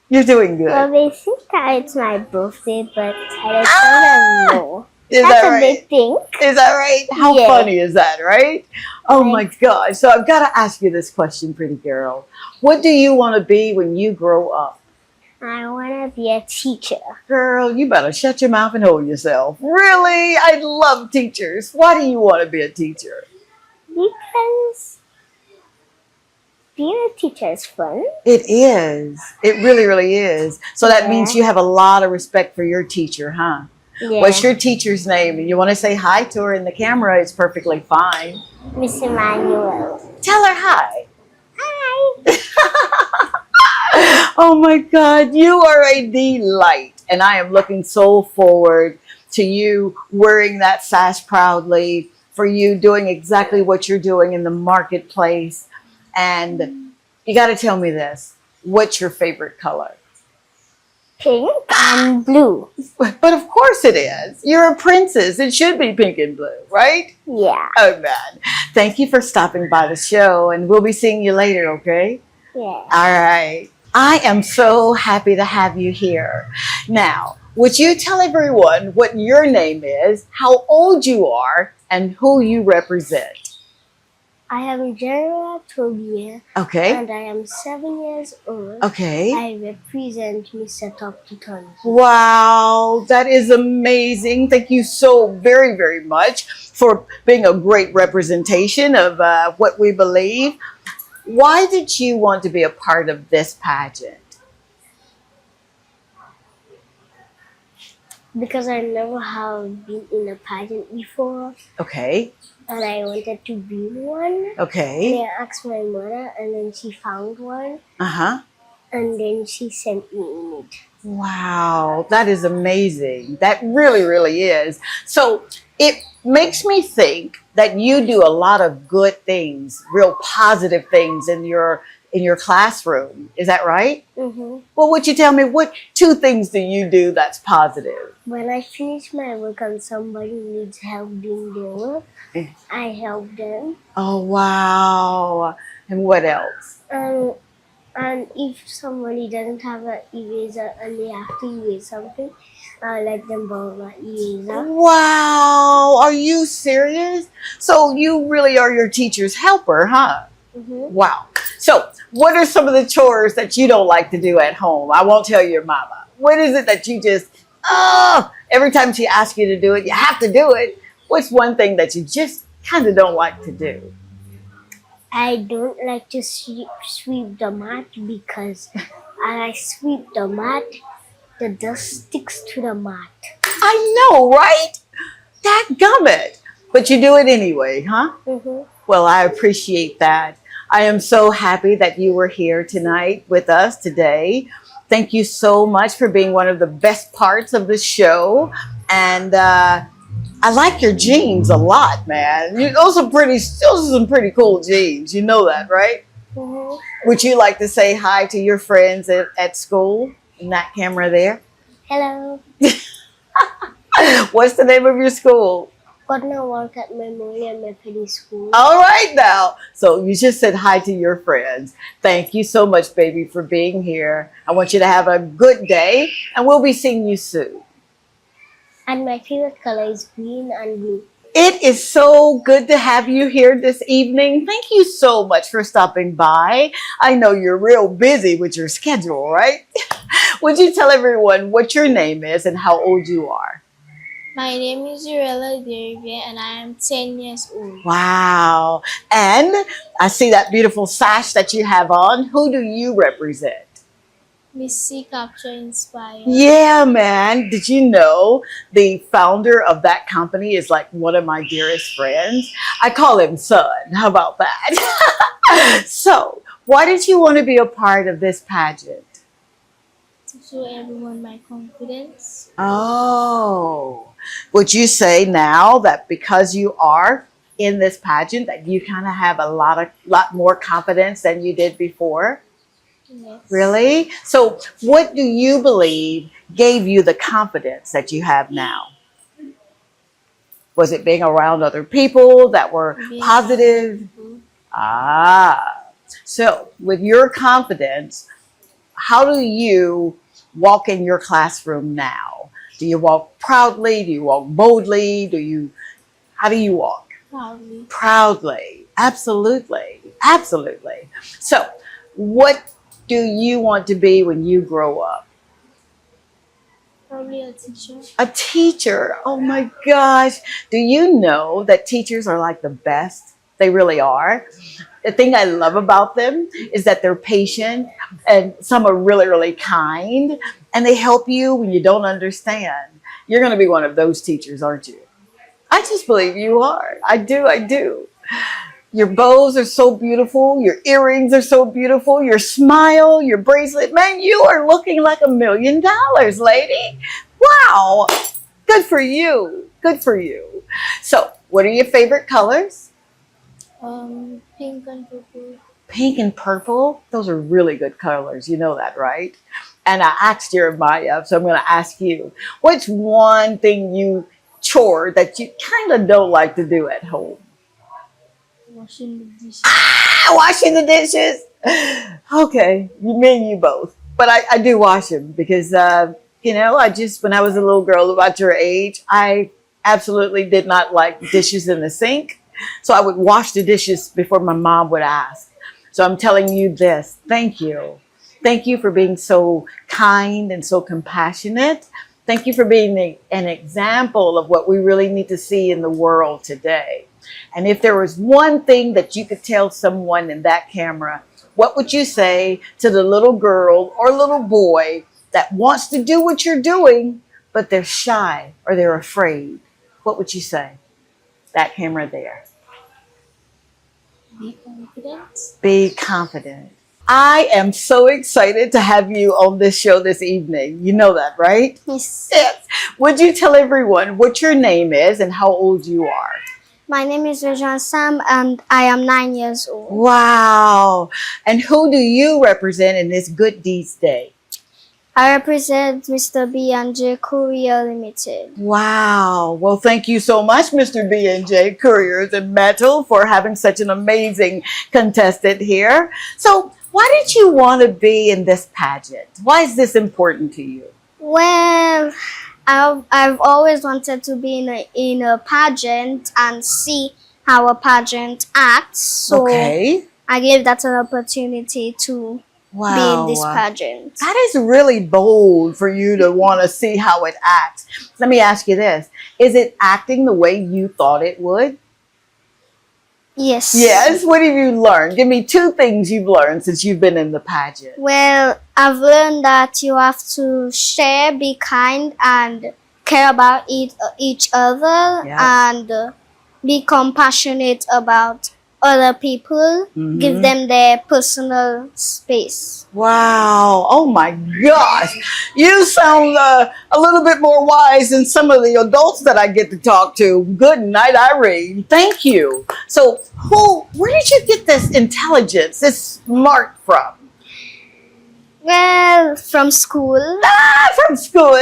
You're doing good.
Well, they think that it's my birthday, but I don't know.
Is
That's
that
what they
right?
think.
Is that right? How
Yeah.
funny is that, right? Oh my gosh. So I've got to ask you this question, pretty girl. What do you want to be when you grow up?
I want to be a teacher.
Girl, you better shut your mouth and hold yourself. Really? I love teachers. Why do you want to be a teacher?
Because being a teacher is fun.
It is. It really, really is. So that
Yeah.
means you have a lot of respect for your teacher, huh?
Yeah.
What's your teacher's name? And you want to say hi to her in the camera, it's perfectly fine.
Miss Emmanuel.
Tell her hi.
Hi.
Oh my God, you are a delight. And I am looking so forward to you wearing that sash proudly, for you doing exactly what you're doing in the marketplace. And you got to tell me this. What's your favorite color?
Pink and blue.
But of course it is. You're a princess. It should be pink and blue, right?
Yeah.
Oh, man. Thank you for stopping by the show, and we'll be seeing you later, okay?
Yeah.
All right. I am so happy to have you here. Now, would you tell everyone what your name is, how old you are, and who you represent?
I am Gerald Tobias
Okay.
and I am 7 years old.
Okay.
I represent Mr. Top T2T.
Wow, that is amazing. Thank you so very, very much for being a great representation of what we believe. Why did you want to be a part of this pageant?
Because I never have been in a pageant before
Okay.
and I wanted to be one.
Okay.
And I asked my mother and then she found one
Uh-huh.
and then she sent me in it.
Wow, that is amazing. That really, really is. So it makes me think that you do a lot of good things, real positive things in your classroom. Is that right?
Mm-hmm.
Well, would you tell me what two things do you do that's positive?
When I finish my work and somebody needs help doing their work, I help them.
Oh, wow. And what else?
And if somebody doesn't have an eraser and they have to erase something, I let them borrow my eraser.
Wow. Are you serious? So you really are your teacher's helper, huh?
Mm-hmm.
Wow. So what are some of the chores that you don't like to do at home? I won't tell your mama. What is it that you just, every time she asks you to do it, you have to do it. What's one thing that you just kind of don't like to do?
I don't like to sweep the mat because when I sweep the mat, the dust sticks to the mat.
I know, right? Dadgummit. But you do it anyway, huh?
Mm-hmm.
Well, I appreciate that. I am so happy that you were here tonight with us today. Thank you so much for being one of the best parts of the show. And I like your jeans a lot, man. Those are some pretty cool jeans. You know that, right?
Mm-hmm.
Would you like to say hi to your friends at school in that camera there?
Hello.
What's the name of your school?
Got no work at Memorial Methodist School.
All right now. So you just said hi to your friends. Thank you so much, baby, for being here. I want you to have a good day, and we'll be seeing you soon.
And my favorite color is green and blue.
It is so good to have you here this evening. Thank you so much for stopping by. I know you're real busy with your schedule, right? Would you tell everyone what your name is and how old you are?
My name is Urella Dervia and I am 10 years old.
Wow. And I see that beautiful sash that you have on. Who do you represent?
Missy Capture Inspire.
Yeah, man. Did you know the founder of that company is like one of my dearest friends? I call him son. How about that? So, why did you want to be a part of this pageant?
To show everyone my confidence.
Oh, would you say now that because you are in this pageant that you kind of have a lot more confidence than you did before?
Yes.
Really? So what do you believe gave you the confidence that you have now? Was it being around other people that were
Being
positive?
Mhm.
Ah, so with your confidence, how do you walk in your classroom now? Do you walk proudly? Do you walk boldly? How do you walk?
Proudly.
Proudly. Absolutely. Absolutely. So what do you want to be when you grow up?
Probably a teacher.
A teacher. Oh my gosh. Do you know that teachers are like the best? They really are. The thing I love about them is that they're patient and some are really, really kind and they help you when you don't understand. You're going to be one of those teachers, aren't you? I just believe you are. I do. I do. Your bows are so beautiful. Your earrings are so beautiful. Your smile, your bracelet. Man, you are looking like $1 million, lady. Wow. Good for you. Good for you. So, what are your favorite colors?
Pink and purple.
Pink and purple, those are really good colors. You know that, right? And I asked Jeremiah, so I'm going to ask you, what's one thing you chore that you kind of don't like to do at home?
Washing the dishes.
Washing the dishes. Okay, me and you both. But I do wash them because, I just, when I was a little girl about your age, I absolutely did not like dishes in the sink. So I would wash the dishes before my mom would ask. So I'm telling you this. Thank you. Thank you for being so kind and so compassionate. Thank you for being an example of what we really need to see in the world today. And if there was one thing that you could tell someone in that camera, what would you say to the little girl or little boy that wants to do what you're doing, but they're shy or they're afraid? What would you say? That camera there.
Be confident.
Be confident. I am so excited to have you on this show this evening. You know that, right?
Yes.
Yes. Would you tell everyone what your name is and how old you are?
My name is Rajan Sam and I am 9 years old.
Wow. And who do you represent in this Good Deeds Day?
I represent Mr. B&J Courier Limited.
Wow. Well, thank you so much, Mr. B&J Couriers and Metal, for having such an amazing contestant here. So why did you want to be in this pageant? Why is this important to you?
Well, I've always wanted to be in a pageant and see how a pageant acts. So
Okay.
I gave that an opportunity to be in this pageant.
That is really bold for you to want to see how it acts. Let me ask you this. Is it acting the way you thought it would?
Yes.
Yes. What have you learned? Give me 2 things you've learned since you've been in the pageant.
Well, I've learned that you have to share, be kind, and care about each other,
Yeah.
and be compassionate about other people.
Mhm.
Give them their personal space.
Wow. Oh my gosh. You sound a little bit more wise than some of the adults that I get to talk to. Good night, Irene. Thank you. So where did you get this intelligence, this smart from?
Well, from school.
From school.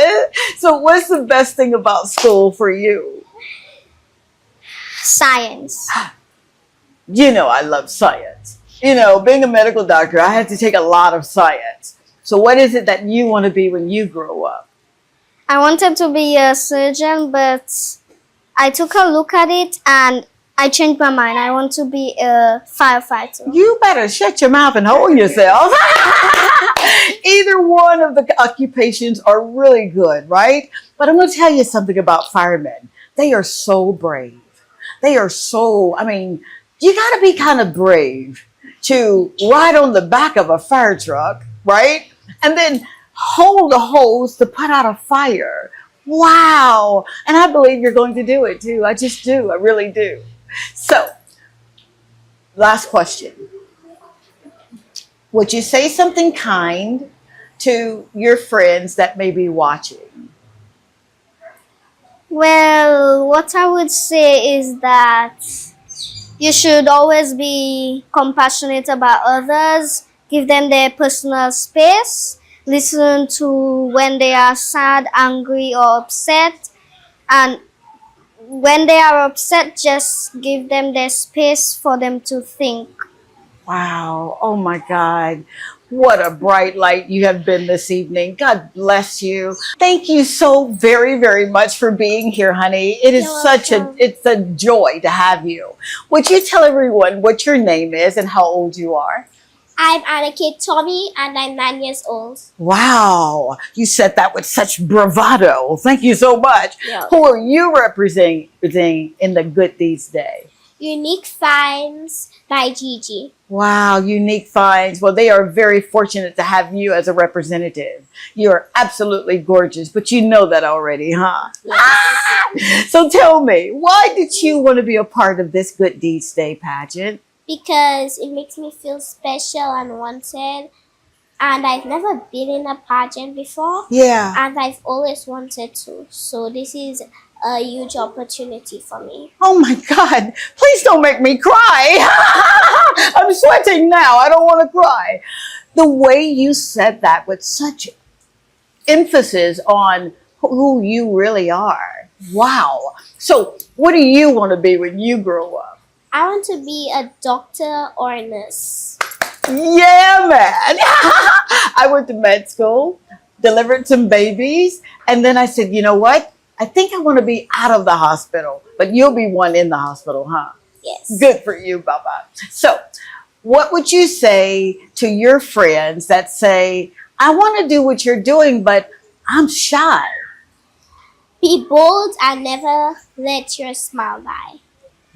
So what's the best thing about school for you?
Science.
You know, I love science. You know, being a medical doctor, I had to take a lot of science. So what is it that you want to be when you grow up?
I wanted to be a surgeon, but I took a look at it and I changed my mind. I want to be a firefighter.
You better shut your mouth and hold yourself. Either one of the occupations are really good, right? But I'm going to tell you something about firemen. They are so brave. They are so, you got to be kind of brave to ride on the back of a fire truck, right? And then hold a hose to put out a fire. Wow. And I believe you're going to do it too. I just do. I really do. So, last question. Would you say something kind to your friends that may be watching?
Well, what I would say is that you should always be compassionate about others, give them their personal space, listen to when they are sad, angry, or upset, and when they are upset, just give them their space for them to think.
Wow. Oh my God. What a bright light you have been this evening. God bless you. Thank you so very, very much for being here, honey. It is it's a joy to have you. Would you tell everyone what your name is and how old you are?
I'm Anake Tommy and I'm 9 years old.
Wow. You said that with such bravado. Thank you so much.
Yeah.
Who are you representing in the Good Deeds Day?
Unique Finds by Gigi.
Wow, Unique Finds. Well, they are very fortunate to have you as a representative. You are absolutely gorgeous, but you know that already, huh?
Yes.
So tell me, why did you want to be a part of this Good Deeds Day pageant?
Because it makes me feel special and wanted. And I've never been in a pageant before.
Yeah.
And I've always wanted to. So this is a huge opportunity for me.
Oh my God, please don't make me cry. I'm sweating now. I don't want to cry. The way you said that with such emphasis on who you really are. Wow. So, what do you want to be when you grow up?
I want to be a doctor or a nurse.
Yeah, man. I went to med school, delivered some babies, and then I said, you know what? I think I want to be out of the hospital, but you'll be one in the hospital, huh?
Yes.
Good for you, Baba. So, what would you say to your friends that say, I want to do what you're doing, but I'm shy?
Be bold and never let your smile die.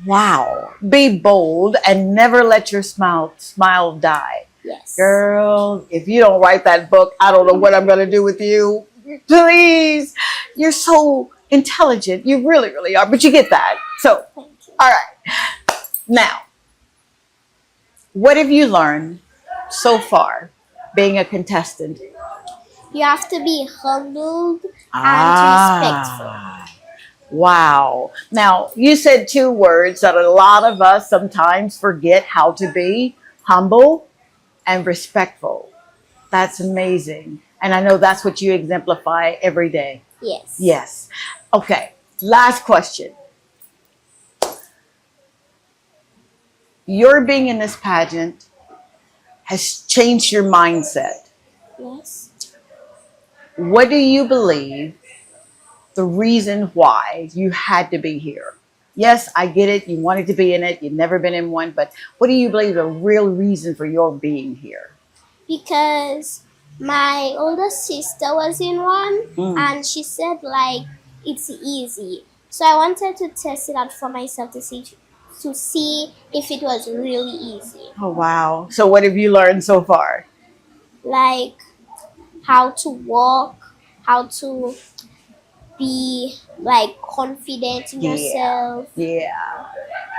Wow. Be bold and never let your smile die.
Yes.
Girl, if you don't write that book, I don't know what I'm going to do with you. Please. You're so intelligent. You really, really are. But you get that. So,
Thank you.
all right. Now, what have you learned so far being a contestant?
You have to be humbled and respectful.
Wow. Now, you said two words that a lot of us sometimes forget how to be: humble and respectful. That's amazing. And I know that's what you exemplify every day.
Yes.
Yes. Okay. Last question. Your being in this pageant has changed your mindset.
Yes.
What do you believe the reason why you had to be here? Yes, I get it. You wanted to be in it. You've never been in one. But what do you believe the real reason for your being here?
Because my older sister was in one
Mm.
and she said like it's easy. So I wanted to test it out for myself to see if it was really easy.
Oh, wow. So what have you learned so far?
Like how to walk, how to be like confident in
Yeah.
yourself,
Yeah.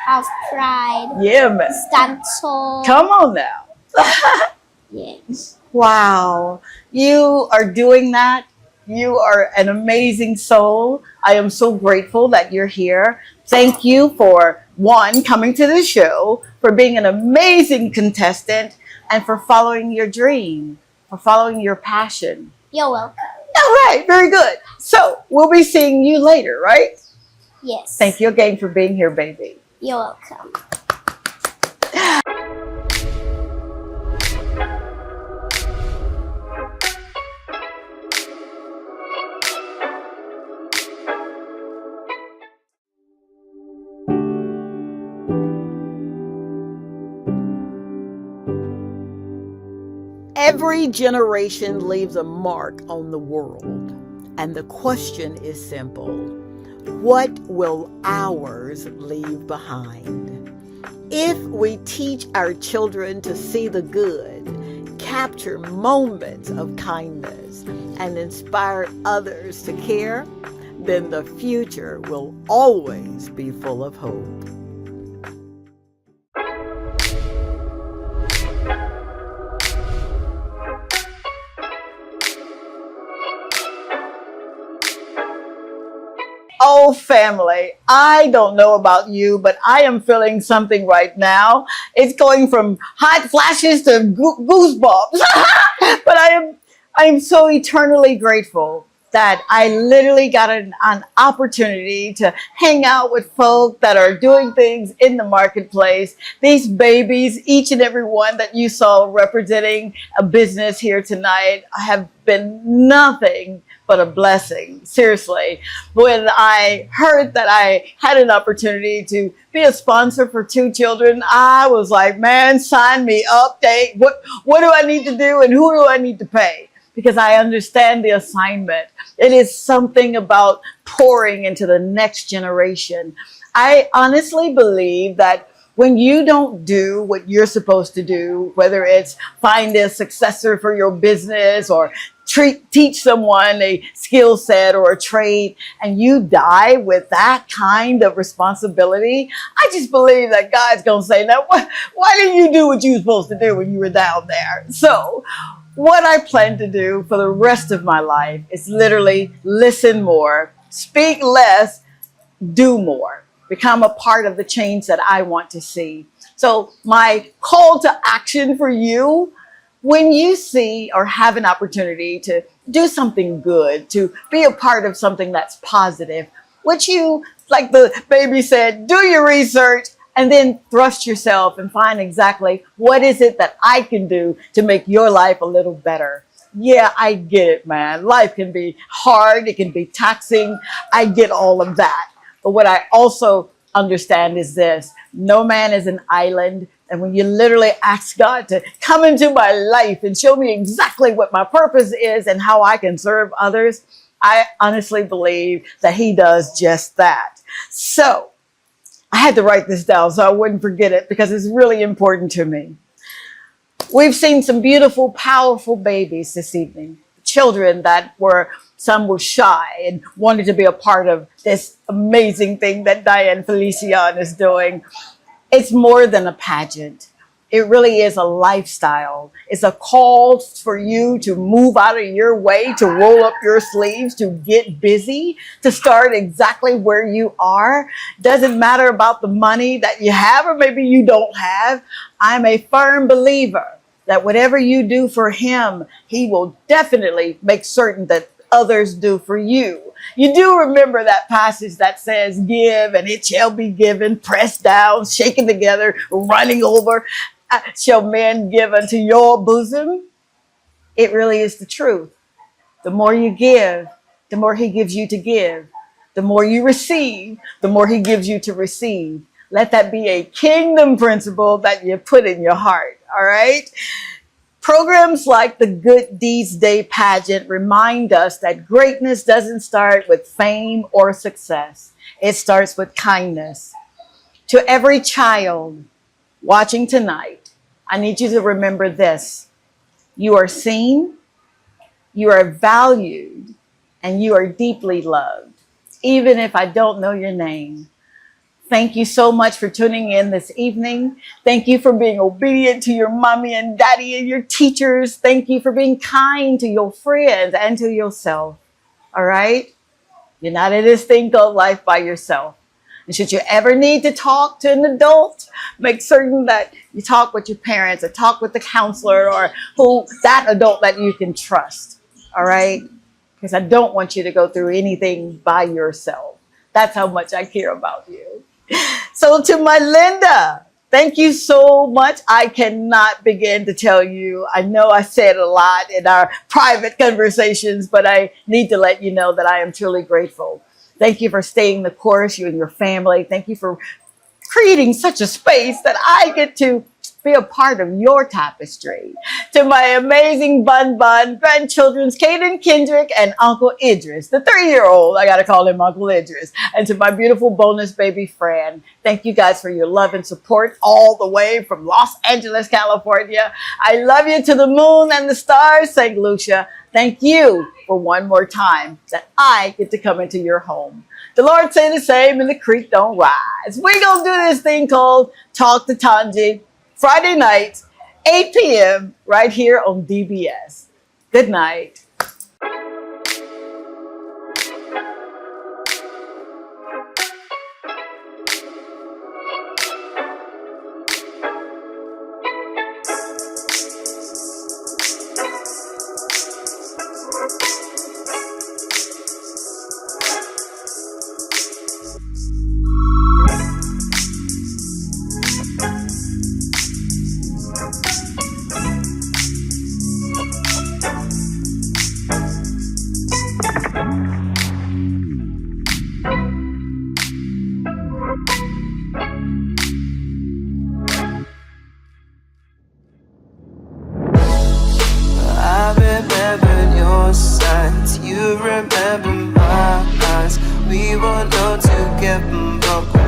have pride,
Yeah, man.
stand tall.
Come on now.
Yes.
Wow. You are doing that. You are an amazing soul. I am so grateful that you're here. Thank you for, one, coming to the show, for being an amazing contestant, and for following your dream, for following your passion.
You're welcome.
All right, very good. So we'll be seeing you later, right?
Yes.
Thank you again for being here, baby.
You're welcome.
Every generation leaves a mark on the world. And the question is simple: what will ours leave behind? If we teach our children to see the good, capture moments of kindness, and inspire others to care, then the future will always be full of hope. Oh, family, I don't know about you, but I am feeling something right now. It's going from hot flashes to goosebumps. But I am so eternally grateful that I literally got an opportunity to hang out with folk that are doing things in the marketplace. These babies, each and every one that you saw representing a business here tonight, have been nothing but a blessing. Seriously, when I heard that I had an opportunity to be a sponsor for two children, I was like, man, sign me up. What do I need to do and who do I need to pay? Because I understand the assignment. It is something about pouring into the next generation. I honestly believe that when you don't do what you're supposed to do, whether it's find a successor for your business or teach someone a skill set or a trade, and you die with that kind of responsibility, I just believe that God's going to say, now, why didn't you do what you were supposed to do when you were down there? So what I plan to do for the rest of my life is literally listen more, speak less, do more. become a part of the change that I want to see. So my call to action for you, when you see or have an opportunity to do something good, to be a part of something that's positive, which you, like the baby said, do your research and then thrust yourself and find exactly what is it that I can do to make your life a little better. Yeah, I get it, man. Life can be hard. It can be taxing. I get all of that. But what I also understand is this: no man is an island. And when you literally ask God to come into my life and show me exactly what my purpose is and how I can serve others, I honestly believe that he does just that. So I had to write this down so I wouldn't forget it because it's really important to me. We've seen some beautiful, powerful babies this evening. Children that were, some were shy and wanted to be a part of this amazing thing that Diane Felician is doing. It's more than a pageant. It really is a lifestyle. It's a call for you to move out of your way, to roll up your sleeves, to get busy, to start exactly where you are. Doesn't matter about the money that you have or maybe you don't have. I'm a firm believer that whatever you do for him, he will definitely make certain that others do for you. You do remember that passage that says, give and it shall be given, pressed down, shaken together, running over, shall men give unto your bosom? It really is the truth. The more you give, the more he gives you to give. The more you receive, the more he gives you to receive. Let that be a kingdom principle that you put in your heart, all right? Programs like the Good Deeds Day pageant remind us that greatness doesn't start with fame or success. It starts with kindness. To every child watching tonight, I need you to remember this: you are seen, you are valued, and you are deeply loved, even if I don't know your name. Thank you so much for tuning in this evening. Thank you for being obedient to your mommy and daddy and your teachers. Thank you for being kind to your friends and to yourself. All right? You're not in this thing called life by yourself. And should you ever need to talk to an adult, make certain that you talk with your parents or talk with the counselor or that adult that you can trust. All right? Because I don't want you to go through anything by yourself. That's how much I care about you. So to my Linda, thank you so much. I cannot begin to tell you. I know I said a lot in our private conversations, but I need to let you know that I am truly grateful. Thank you for staying the course, you and your family. Thank you for creating such a space that I get to be a part of your tapestry. To my amazing Bun grandchildren's Caden Kendrick and Uncle Idris, the 3-year-old, I gotta call him Uncle Idris. And to my beautiful bonus baby Fran, thank you guys for your love and support all the way from Los Angeles, California. I love you to the moon and the stars, St. Lucia. Thank you for one more time that I get to come into your home. The Lord say the same and the creek don't rise. We gonna do this thing called Talk to Tanji, Friday night, 8 p.m. right here on DBS. Good night.
I remember your signs, you remember my eyes. We were known to get broke.